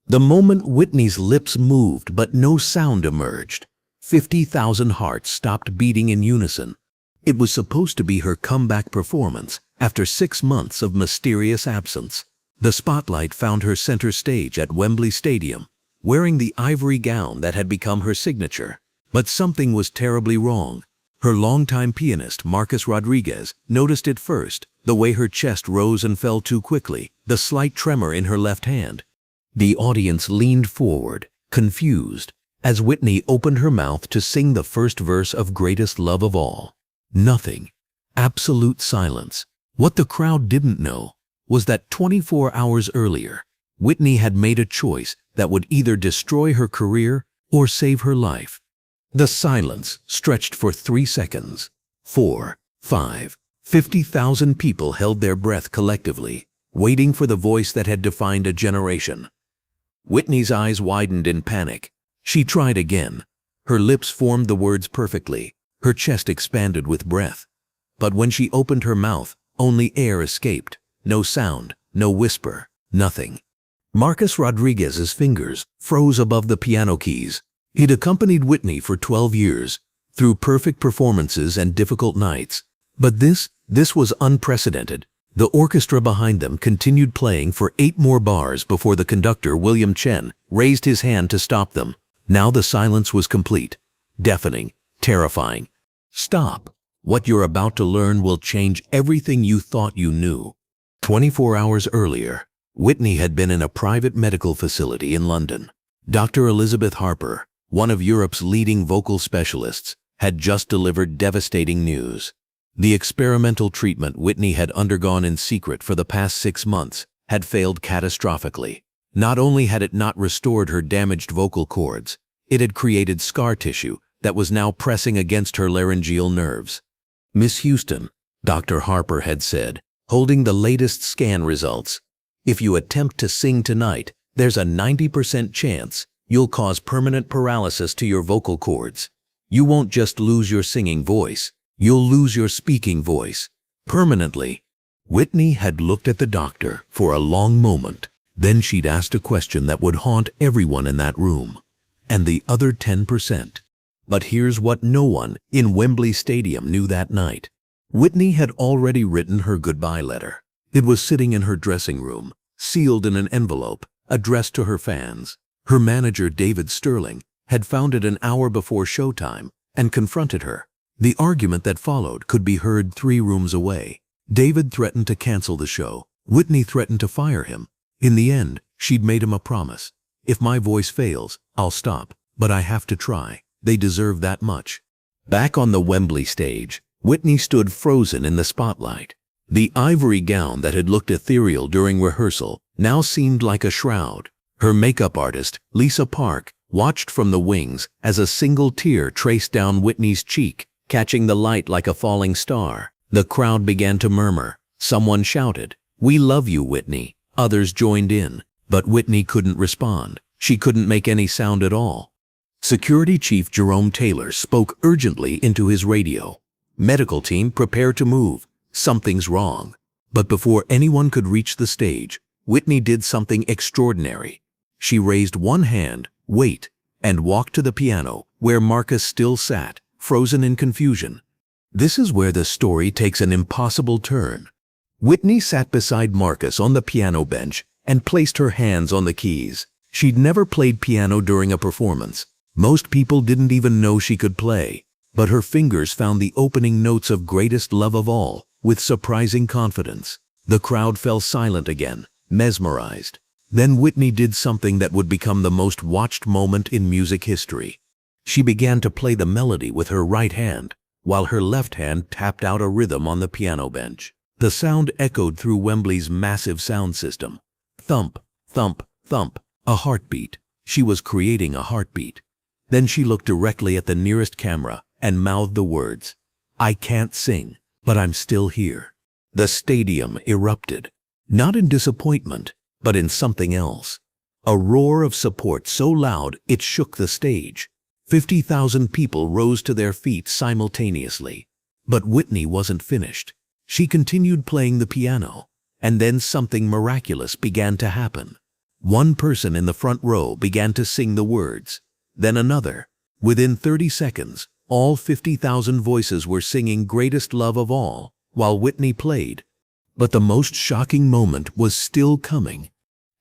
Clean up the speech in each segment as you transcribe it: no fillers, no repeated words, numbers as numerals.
The moment Whitney's lips moved but no sound emerged, 50,000 hearts stopped beating in unison. It was supposed to be her comeback performance after 6 months of mysterious absence. The spotlight found her center stage at Wembley Stadium, wearing the ivory gown that had become her signature. But something was terribly wrong. Her longtime pianist, Marcus Rodriguez, noticed it first, the way her chest rose and fell too quickly, the slight tremor in her left hand. The audience leaned forward, confused, as Whitney opened her mouth to sing the first verse of Greatest Love of All. Nothing. Absolute silence. What the crowd didn't know was that 24 hours earlier, Whitney had made a choice that would either destroy her career or save her life. The silence stretched for 3 seconds. 4, 5, 50,000 people held their breath collectively, waiting for the voice that had defined a generation. Whitney's eyes widened in panic. She tried again. Her lips formed the words perfectly. Her chest expanded with breath. But when she opened her mouth, only air escaped. No sound, no whisper, nothing. Marcus Rodriguez's fingers froze above the piano keys. He'd accompanied Whitney for 12 years, through perfect performances and difficult nights. But this was unprecedented. The orchestra behind them continued playing for 8 more bars before the conductor, William Chen, raised his hand to stop them. Now the silence was complete, deafening, terrifying. Stop. What you're about to learn will change everything you thought you knew. 24 hours earlier, Whitney had been in a private medical facility in London. Dr. Elizabeth Harper, one of Europe's leading vocal specialists, had just delivered devastating news. The experimental treatment Whitney had undergone in secret for the past 6 months had failed catastrophically. Not only had it not restored her damaged vocal cords, it had created scar tissue that was now pressing against her laryngeal nerves. "Miss Houston," Dr. Harper had said, holding the latest scan results, "if you attempt to sing tonight, there's a 90% chance you'll cause permanent paralysis to your vocal cords. You won't just lose your singing voice, you'll lose your speaking voice. Permanently." Whitney had looked at the doctor for a long moment. Then she'd asked a question that would haunt everyone in that room. And the other 10%. But here's what no one in Wembley Stadium knew that night. Whitney had already written her goodbye letter. It was sitting in her dressing room, sealed in an envelope, addressed to her fans. Her manager, David Sterling, had found it an hour before showtime and confronted her. The argument that followed could be heard 3 rooms away. David threatened to cancel the show. Whitney threatened to fire him. In the end, she'd made him a promise. "If my voice fails, I'll stop, but I have to try. They deserve that much." Back on the Wembley stage, Whitney stood frozen in the spotlight. The ivory gown that had looked ethereal during rehearsal now seemed like a shroud. Her makeup artist, Lisa Park, watched from the wings as a single tear traced down Whitney's cheek, catching the light like a falling star. The crowd began to murmur. Someone shouted, "We love you, Whitney." Others joined in, but Whitney couldn't respond. She couldn't make any sound at all. Security Chief Jerome Taylor spoke urgently into his radio. "Medical team, prepare to move. Something's wrong." But before anyone could reach the stage, Whitney did something extraordinary. She raised one hand, wait, and walked to the piano, where Marcus still sat, frozen in confusion. This is where the story takes an impossible turn. Whitney sat beside Marcus on the piano bench and placed her hands on the keys. She'd never played piano during a performance. Most people didn't even know she could play. But her fingers found the opening notes of Greatest Love of All with surprising confidence. The crowd fell silent again, mesmerized. Then Whitney did something that would become the most watched moment in music history. She began to play the melody with her right hand, while her left hand tapped out a rhythm on the piano bench. The sound echoed through Wembley's massive sound system. Thump, thump, thump, a heartbeat. She was creating a heartbeat. Then she looked directly at the nearest camera and mouthed the words, "I can't sing, but I'm still here." The stadium erupted, not in disappointment, but in something else. A roar of support so loud it shook the stage. 50,000 people rose to their feet simultaneously. But Whitney wasn't finished. She continued playing the piano, and then something miraculous began to happen. One person in the front row began to sing the words, then another. Within 30 seconds, all 50,000 voices were singing Greatest Love of All, while Whitney played. But the most shocking moment was still coming.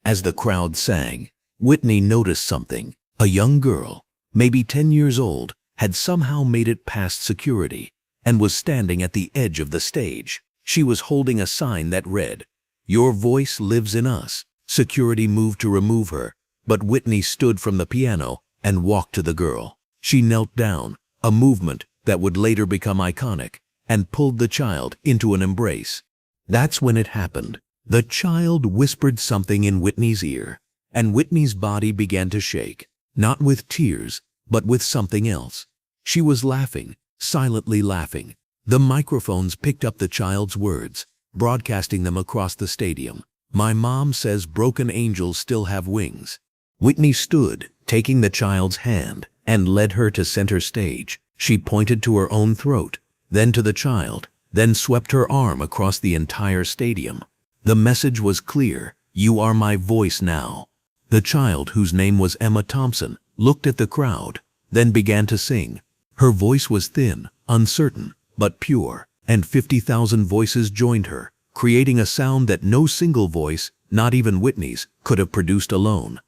As the crowd sang, Whitney noticed something. A young girl, maybe 10 years old, had somehow made it past security and was standing at the edge of the stage. She was holding a sign that read, "Your voice lives in us." Security moved to remove her, but Whitney stood from the piano and walked to the girl. She knelt down, a movement that would later become iconic, and pulled the child into an embrace. That's when it happened. The child whispered something in Whitney's ear, and Whitney's body began to shake, not with tears, but with something else. She was laughing, silently laughing. The microphones picked up the child's words, broadcasting them across the stadium. "My mom says broken angels still have wings." Whitney stood, taking the child's hand, and led her to center stage. She pointed to her own throat, then to the child, then swept her arm across the entire stadium. The message was clear: "You are my voice now." The child, whose name was Emma Thompson, looked at the crowd, then began to sing. Her voice was thin, uncertain, but pure, and 50,000 voices joined her, creating a sound that no single voice, not even Whitney's, could have produced alone.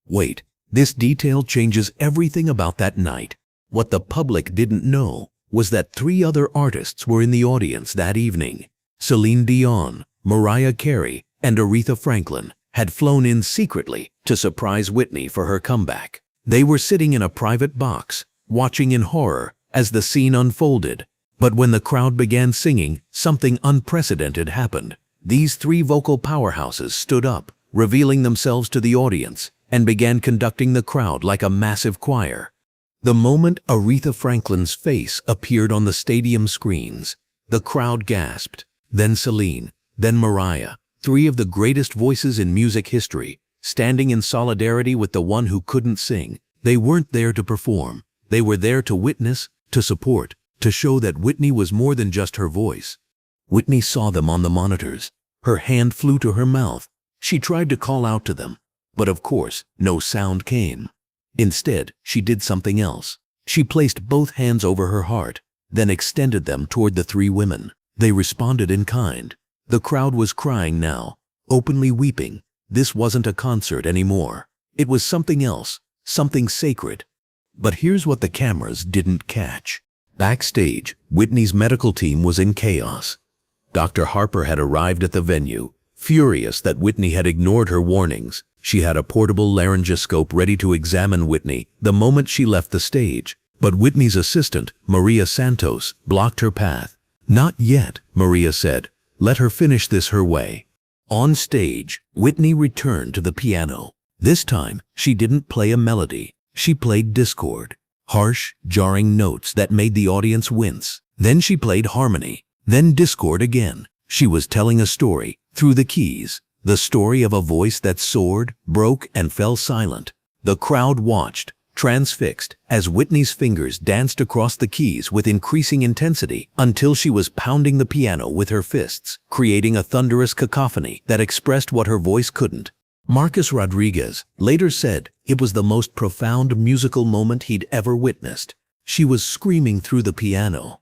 Wait, this detail changes everything about that night. What the public didn't know was that 3 other artists were in the audience that evening. Celine Dion, Mariah Carey, and Aretha Franklin had flown in secretly to surprise Whitney for her comeback. They were sitting in a private box, watching in horror as the scene unfolded. But when the crowd began singing, something unprecedented happened. These 3 vocal powerhouses stood up, revealing themselves to the audience, and began conducting the crowd like a massive choir. The moment Aretha Franklin's face appeared on the stadium screens, the crowd gasped. Then Celine, then Mariah, 3 of the greatest voices in music history, standing in solidarity with the one who couldn't sing. They weren't there to perform. They were there to witness, to support, to show that Whitney was more than just her voice. Whitney saw them on the monitors. Her hand flew to her mouth. She tried to call out to them, but of course, no sound came. Instead, she did something else. She placed both hands over her heart, then extended them toward the 3 women. They responded in kind. The crowd was crying now, openly weeping. This wasn't a concert anymore. It was something else, something sacred. But here's what the cameras didn't catch. Backstage, Whitney's medical team was in chaos. Dr. Harper had arrived at the venue, furious that Whitney had ignored her warnings. She had a portable laryngoscope ready to examine Whitney the moment she left the stage. But Whitney's assistant, Maria Santos, blocked her path. "Not yet," Maria said. "Let her finish this her way." On stage, Whitney returned to the piano. This time, she didn't play a melody. She played discord. Harsh, jarring notes that made the audience wince. Then she played harmony. Then discord again. She was telling a story, through the keys. The story of a voice that soared, broke, and fell silent. The crowd watched, transfixed, as Whitney's fingers danced across the keys with increasing intensity until she was pounding the piano with her fists, creating a thunderous cacophony that expressed what her voice couldn't. Marcus Rodriguez later said it was the most profound musical moment he'd ever witnessed. She was screaming through the piano.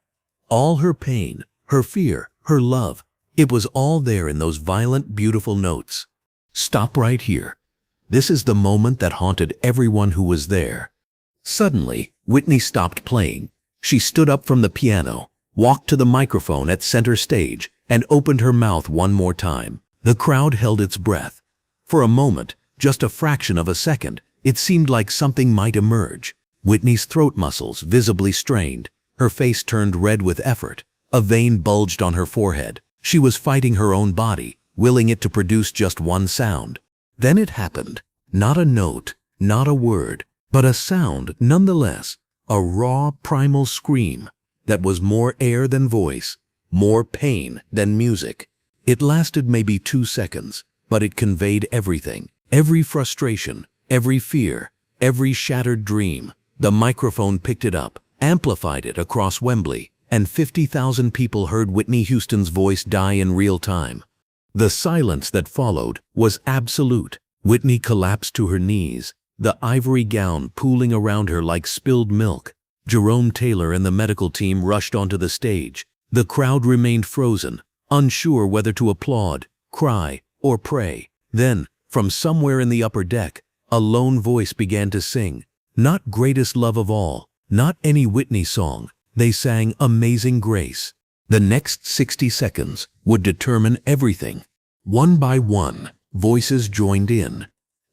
All her pain, her fear, her love, it was all there in those violent, beautiful notes. Stop right here. This is the moment that haunted everyone who was there. Suddenly, Whitney stopped playing. She stood up from the piano, walked to the microphone at center stage, and opened her mouth one more time. The crowd held its breath. For a moment, just a fraction of a second, it seemed like something might emerge. Whitney's throat muscles visibly strained. Her face turned red with effort. A vein bulged on her forehead. She was fighting her own body, willing it to produce just one sound. Then it happened. Not a note, not a word, but a sound nonetheless. A raw, primal scream that was more air than voice, more pain than music. It lasted maybe 2 seconds, but it conveyed everything. Every frustration, every fear, every shattered dream. The microphone picked it up, amplified it across Wembley, and 50,000 people heard Whitney Houston's voice die in real time. The silence that followed was absolute. Whitney collapsed to her knees, the ivory gown pooling around her like spilled milk. Jerome Taylor and the medical team rushed onto the stage. The crowd remained frozen, unsure whether to applaud, cry, or pray. Then, from somewhere in the upper deck, a lone voice began to sing. Not Greatest Love of All, not any Whitney song. They sang Amazing Grace. The next 60 seconds would determine everything. One by one, voices joined in.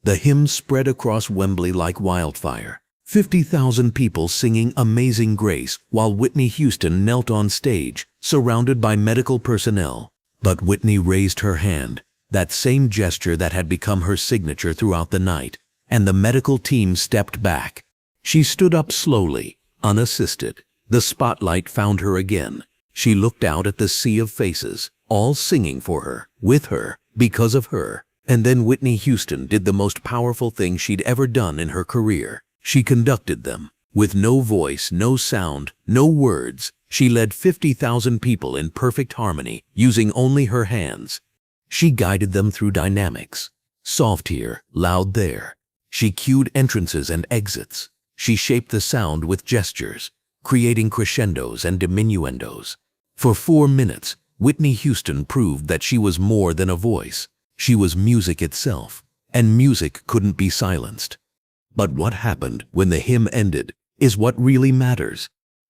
The hymn spread across Wembley like wildfire. 50,000 people singing Amazing Grace while Whitney Houston knelt on stage, surrounded by medical personnel. But Whitney raised her hand, that same gesture that had become her signature throughout the night, and the medical team stepped back. She stood up slowly, unassisted. The spotlight found her again. She looked out at the sea of faces, all singing for her, with her, because of her. And then Whitney Houston did the most powerful thing she'd ever done in her career. She conducted them. With no voice, no sound, no words, she led 50,000 people in perfect harmony, using only her hands. She guided them through dynamics. Soft here, loud there. She cued entrances and exits. She shaped the sound with gestures, creating crescendos and diminuendos. For 4 minutes, Whitney Houston proved that she was more than a voice. She was music itself, and music couldn't be silenced. But what happened when the hymn ended is what really matters.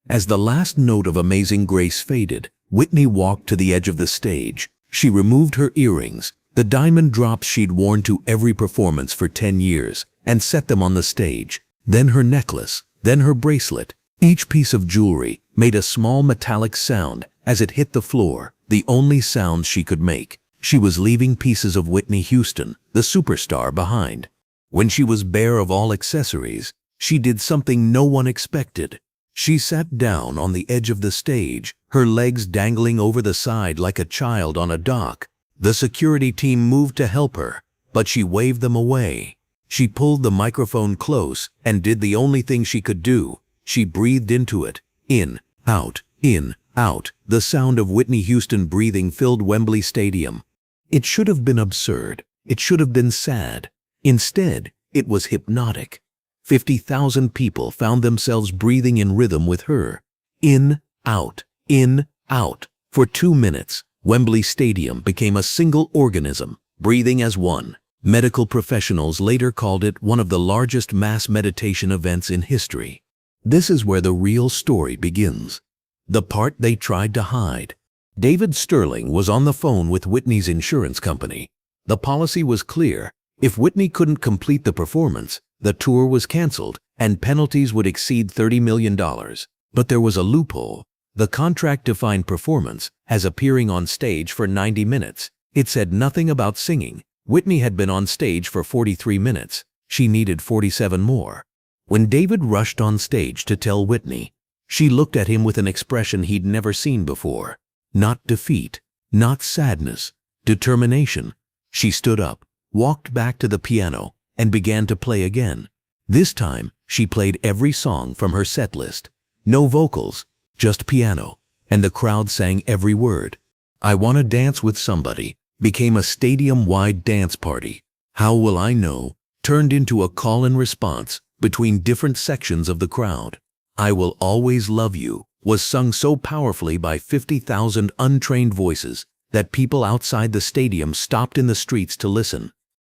As the last note of Amazing Grace faded, Whitney walked to the edge of the stage. She removed her earrings, the diamond drops she'd worn to every performance for 10 years, and set them on the stage. Then her necklace, then her bracelet. Each piece of jewelry made a small metallic sound as it hit the floor, the only sound she could make. She was leaving pieces of Whitney Houston, the superstar, behind. When she was bare of all accessories, she did something no one expected. She sat down on the edge of the stage, her legs dangling over the side like a child on a dock. The security team moved to help her, but she waved them away. She pulled the microphone close and did the only thing she could do. She breathed into it. In, out, in, out. The sound of Whitney Houston breathing filled Wembley Stadium. It should have been absurd. It should have been sad. Instead, it was hypnotic. 50,000 people found themselves breathing in rhythm with her. In, out, in, out. For 2 minutes, Wembley Stadium became a single organism, breathing as one. Medical professionals later called it one of the largest mass meditation events in history. This is where the real story begins. The part they tried to hide. David Sterling was on the phone with Whitney's insurance company. The policy was clear. If Whitney couldn't complete the performance, the tour was canceled and penalties would exceed $30 million. But there was a loophole. The contract defined performance as appearing on stage for 90 minutes. It said nothing about singing. Whitney had been on stage for 43 minutes. She needed 47 more. When David rushed on stage to tell Whitney, she looked at him with an expression he'd never seen before. Not defeat, not sadness, determination. She stood up, walked back to the piano, and began to play again. This time, she played every song from her set list. No vocals, just piano, and the crowd sang every word. I Wanna Dance with Somebody became a stadium-wide dance party. How Will I Know turned into a call and response between different sections of the crowd. I Will Always Love You was sung so powerfully by 50,000 untrained voices that people outside the stadium stopped in the streets to listen.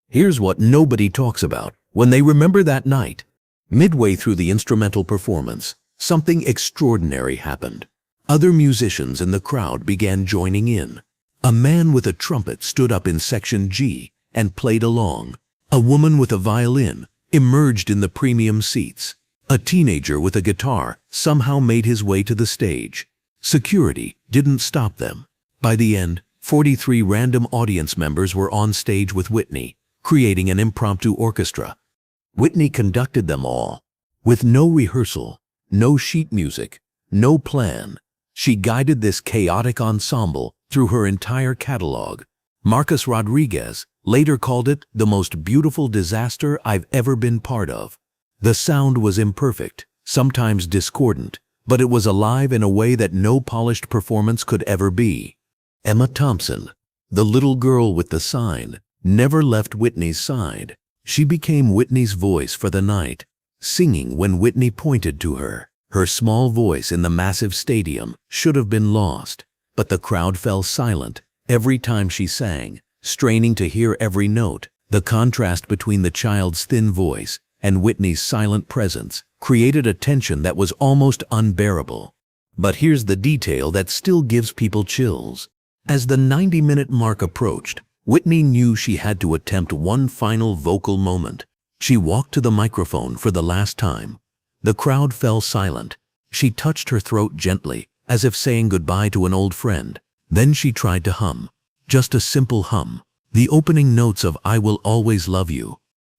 Here's what nobody talks about when they remember that night. Midway through the instrumental performance, something extraordinary happened. Other musicians in the crowd began joining in. A man with a trumpet stood up in section G and played along. A woman with a violin emerged in the premium seats. A teenager with a guitar somehow made his way to the stage. Security didn't stop them. By the end, 43 random audience members were on stage with Whitney, creating an impromptu orchestra. Whitney conducted them all. With no rehearsal, no sheet music, no plan, she guided this chaotic ensemble through her entire catalog. Marcus Rodriguez later called it the most beautiful disaster I've ever been part of. The sound was imperfect, sometimes discordant, but it was alive in a way that no polished performance could ever be. Emma Thompson, the little girl with the sign, never left Whitney's side. She became Whitney's voice for the night, singing when Whitney pointed to her. Her small voice in the massive stadium should have been lost, but the crowd fell silent every time she sang, straining to hear every note. The contrast between the child's thin voice and Whitney's silent presence created a tension that was almost unbearable. But here's the detail that still gives people chills. As the 90-minute mark approached, Whitney knew she had to attempt one final vocal moment. She walked to the microphone for the last time. The crowd fell silent. She touched her throat gently, as if saying goodbye to an old friend. Then she tried to hum. Just a simple hum. The opening notes of "I Will Always Love You."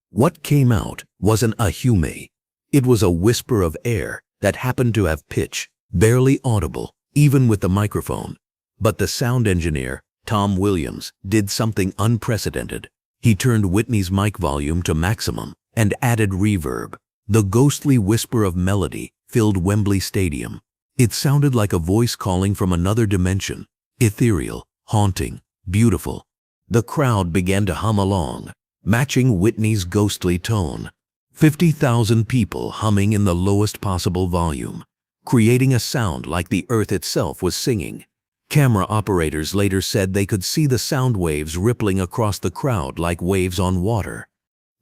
What came out wasn't a hume. It was a whisper of air that happened to have pitch, barely audible, even with the microphone. But the sound engineer, Tom Williams, did something unprecedented. He turned Whitney's mic volume to maximum and added reverb. The ghostly whisper of melody filled Wembley Stadium. It sounded like a voice calling from another dimension, ethereal, haunting, beautiful. The crowd began to hum along, matching Whitney's ghostly tone. 50,000 people humming in the lowest possible volume, creating a sound like the earth itself was singing. Camera operators later said they could see the sound waves rippling across the crowd like waves on water.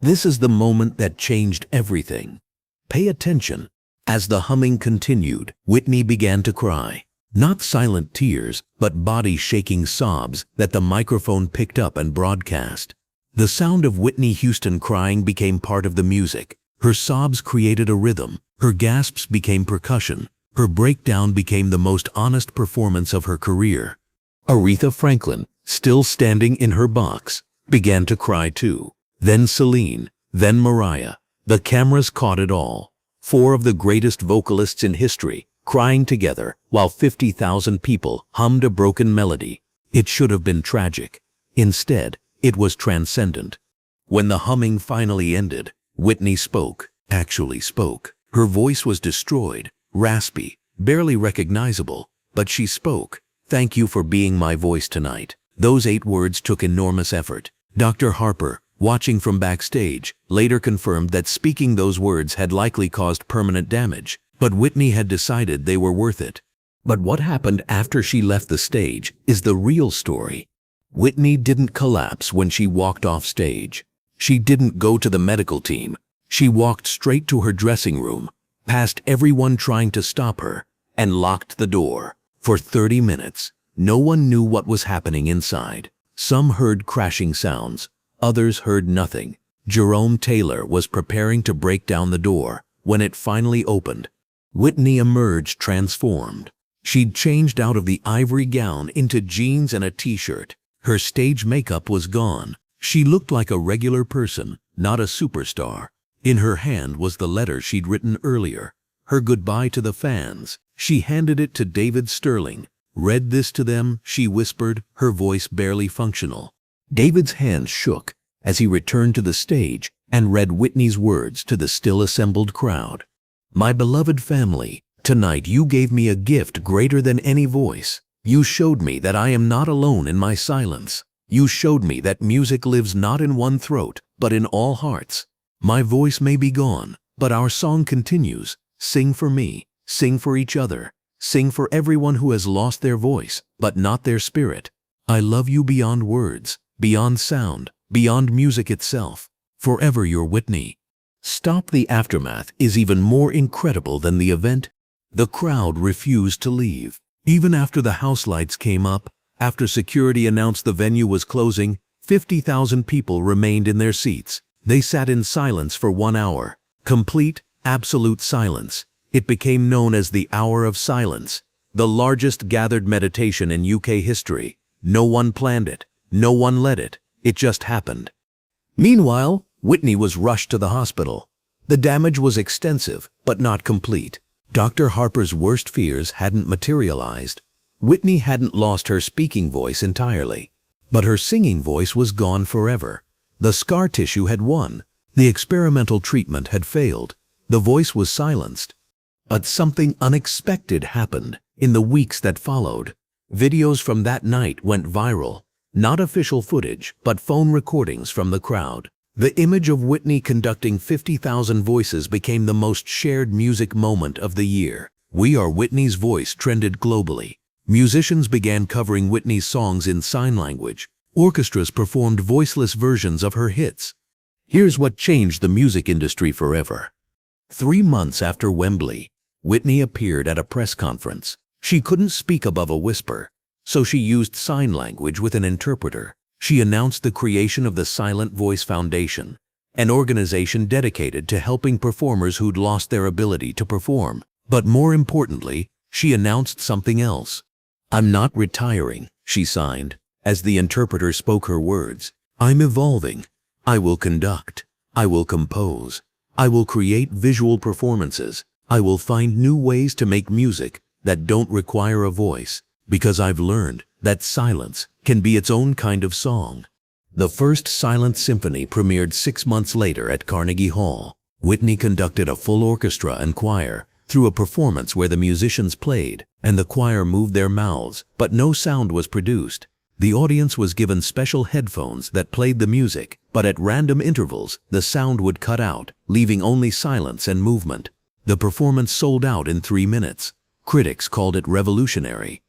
This is the moment that changed everything. Pay attention. As the humming continued, Whitney began to cry. Not silent tears, but body-shaking sobs that the microphone picked up and broadcast. The sound of Whitney Houston crying became part of the music. Her sobs created a rhythm. Her gasps became percussion. Her breakdown became the most honest performance of her career. Aretha Franklin, still standing in her box, began to cry too. Then Celine, then Mariah. The cameras caught it all. 4 of the greatest vocalists in history crying together while 50,000 people hummed a broken melody. It should have been tragic. Instead, it was transcendent. When the humming finally ended, Whitney spoke, actually spoke. Her voice was destroyed, raspy, barely recognizable, but she spoke. "Thank you for being my voice tonight." Those 8 words took enormous effort. Dr. Harper, watching from backstage, later confirmed that speaking those words had likely caused permanent damage, but Whitney had decided they were worth it. But what happened after she left the stage is the real story. Whitney didn't collapse when she walked off stage. She didn't go to the medical team. She walked straight to her dressing room, past everyone trying to stop her, and locked the door. For 30 minutes, no one knew what was happening inside. Some heard crashing sounds. Others heard nothing. Jerome Taylor was preparing to break down the door when it finally opened. Whitney emerged transformed. She'd changed out of the ivory gown into jeans and a t-shirt. Her stage makeup was gone. She looked like a regular person, not a superstar. In her hand was the letter she'd written earlier, her goodbye to the fans. She handed it to David Sterling. "Read this to them," she whispered, her voice barely functional. David's hands shook as he returned to the stage and read Whitney's words to the still assembled crowd. "My beloved family, tonight you gave me a gift greater than any voice. You showed me that I am not alone in my silence. You showed me that music lives not in one throat, but in all hearts. My voice may be gone, but our song continues. Sing for me, sing for each other, sing for everyone who has lost their voice, but not their spirit. I love you beyond words, beyond sound, beyond music itself. Forever your Whitney." Stop the aftermath is even more incredible than the event. The crowd refused to leave. Even after the house lights came up, after security announced the venue was closing, 50,000 people remained in their seats. They sat in silence for 1 hour. Complete, absolute silence. It became known as the Hour of Silence, the largest gathered meditation in UK history. No one planned it. No one led it. It just happened. Meanwhile, Whitney was rushed to the hospital. The damage was extensive, but not complete. Dr. Harper's worst fears hadn't materialized. Whitney hadn't lost her speaking voice entirely, but her singing voice was gone forever. The scar tissue had won. The experimental treatment had failed. The voice was silenced. But something unexpected happened in the weeks that followed. Videos from that night went viral. not official footage, but phone recordings from the crowd. The image of Whitney conducting 50,000 voices became the most shared music moment of the year. "We Are Whitney's Voice" trended globally. Musicians began covering Whitney's songs in sign language. Orchestras performed voiceless versions of her hits. Here's what changed the music industry forever. 3 months after Wembley, Whitney appeared at a press conference. She couldn't speak above a whisper, so she used sign language with an interpreter. She announced the creation of the Silent Voice Foundation, an organization dedicated to helping performers who'd lost their ability to perform. But more importantly, she announced something else. "I'm not retiring," she signed, as the interpreter spoke her words. "I'm evolving. I will conduct. I will compose. I will create visual performances. I will find new ways to make music that don't require a voice, because I've learned that silence can be its own kind of song." The first silent symphony premiered 6 months later at Carnegie Hall. Whitney conducted a full orchestra and choir through a performance where the musicians played and the choir moved their mouths, but no sound was produced. The audience was given special headphones that played the music, but at random intervals, the sound would cut out, leaving only silence and movement. The performance sold out in 3 minutes. Critics called it revolutionary.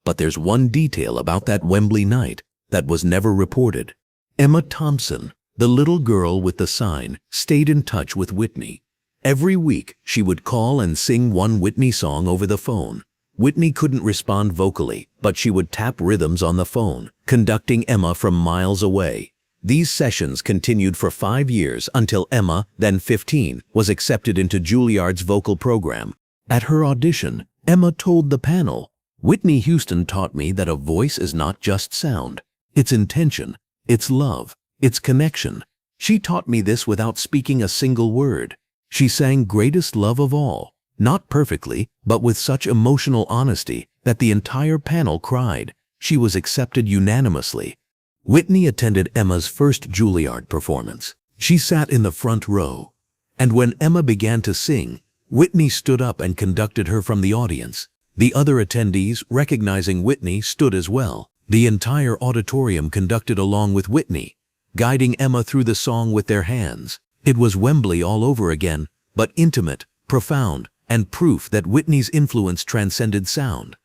But there's one detail about that Wembley night that was never reported. Emma Thompson, the little girl with the sign, stayed in touch with Whitney. Every week, she would call and sing one Whitney song over the phone. Whitney couldn't respond vocally, but she would tap rhythms on the phone, conducting Emma from miles away. These sessions continued for 5 years until Emma, then 15, was accepted into Juilliard's vocal program. At her audition, Emma told the panel, "Whitney Houston taught me that a voice is not just sound. It's intention, it's love, it's connection. She taught me this without speaking a single word. She sang Greatest Love of All, not perfectly, but with such emotional honesty that the entire panel cried. She was accepted unanimously." Whitney attended Emma's first Juilliard performance. She sat in the front row. And when Emma began to sing, Whitney stood up and conducted her from the audience. The other attendees, recognizing Whitney, stood as well. The entire auditorium conducted along with Whitney, guiding Emma through the song with their hands. It was Wembley all over again, but intimate, profound, and proof that Whitney's influence transcended sound.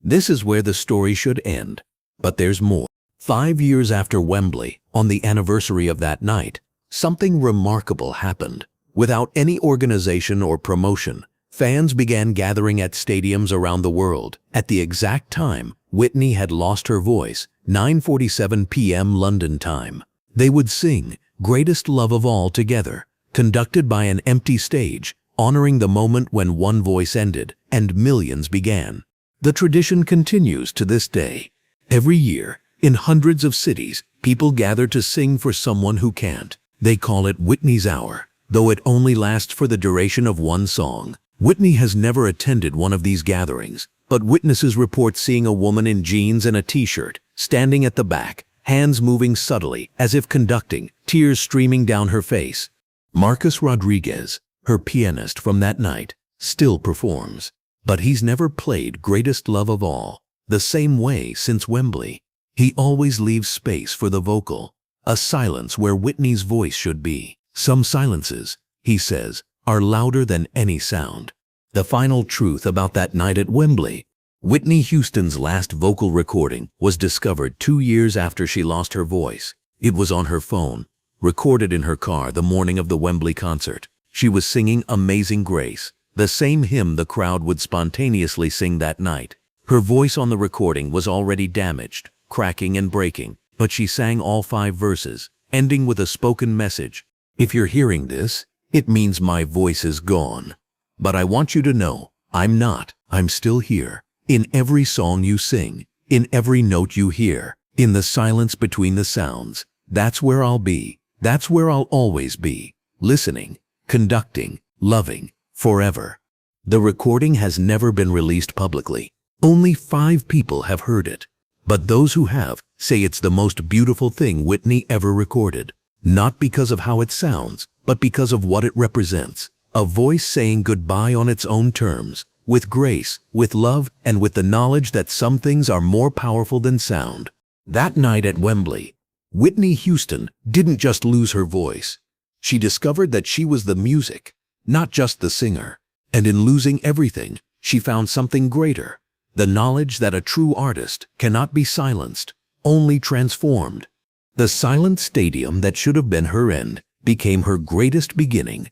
This is where the story should end. But there's more. 5 years after Wembley, on the anniversary of that night, something remarkable happened. Without any organization or promotion, fans began gathering at stadiums around the world. At the exact time Whitney had lost her voice, 9:47 p.m. London time. They would sing Greatest Love of All together, conducted by an empty stage, honoring the moment when one voice ended and millions began. The tradition continues to this day. Every year, in hundreds of cities, people gather to sing for someone who can't. They call it Whitney's Hour, though it only lasts for the duration of one song. Whitney has never attended one of these gatherings, but witnesses report seeing a woman in jeans and a t-shirt, standing at the back, hands moving subtly as if conducting, tears streaming down her face. Marcus Rodriguez, her pianist from that night, still performs. But he's never played Greatest Love of All the same way since Wembley. He always leaves space for the vocal, a silence where Whitney's voice should be. "Some silences," he says, "are louder than any sound." The final truth about that night at Wembley: Whitney Houston's last vocal recording was discovered 2 years after she lost her voice. It was on her phone, recorded in her car the morning of the Wembley concert. She was singing Amazing Grace, the same hymn the crowd would spontaneously sing that night. Her voice on the recording was already damaged, cracking and breaking, but she sang all 5 verses, ending with a spoken message. "If you're hearing this, it means my voice is gone. But I want you to know, I'm not. I'm still here. In every song you sing, in every note you hear, in the silence between the sounds, that's where I'll be. That's where I'll always be. Listening, conducting, loving, forever." The recording has never been released publicly. Only 5 people have heard it. But those who have say it's the most beautiful thing Whitney ever recorded. Not because of how it sounds, but because of what it represents. A voice saying goodbye on its own terms, with grace, with love, and with the knowledge that some things are more powerful than sound. That night at Wembley, Whitney Houston didn't just lose her voice. She discovered that she was the music, not just the singer. And in losing everything, she found something greater, the knowledge that a true artist cannot be silenced, only transformed. The silent stadium that should have been her end became her greatest beginning,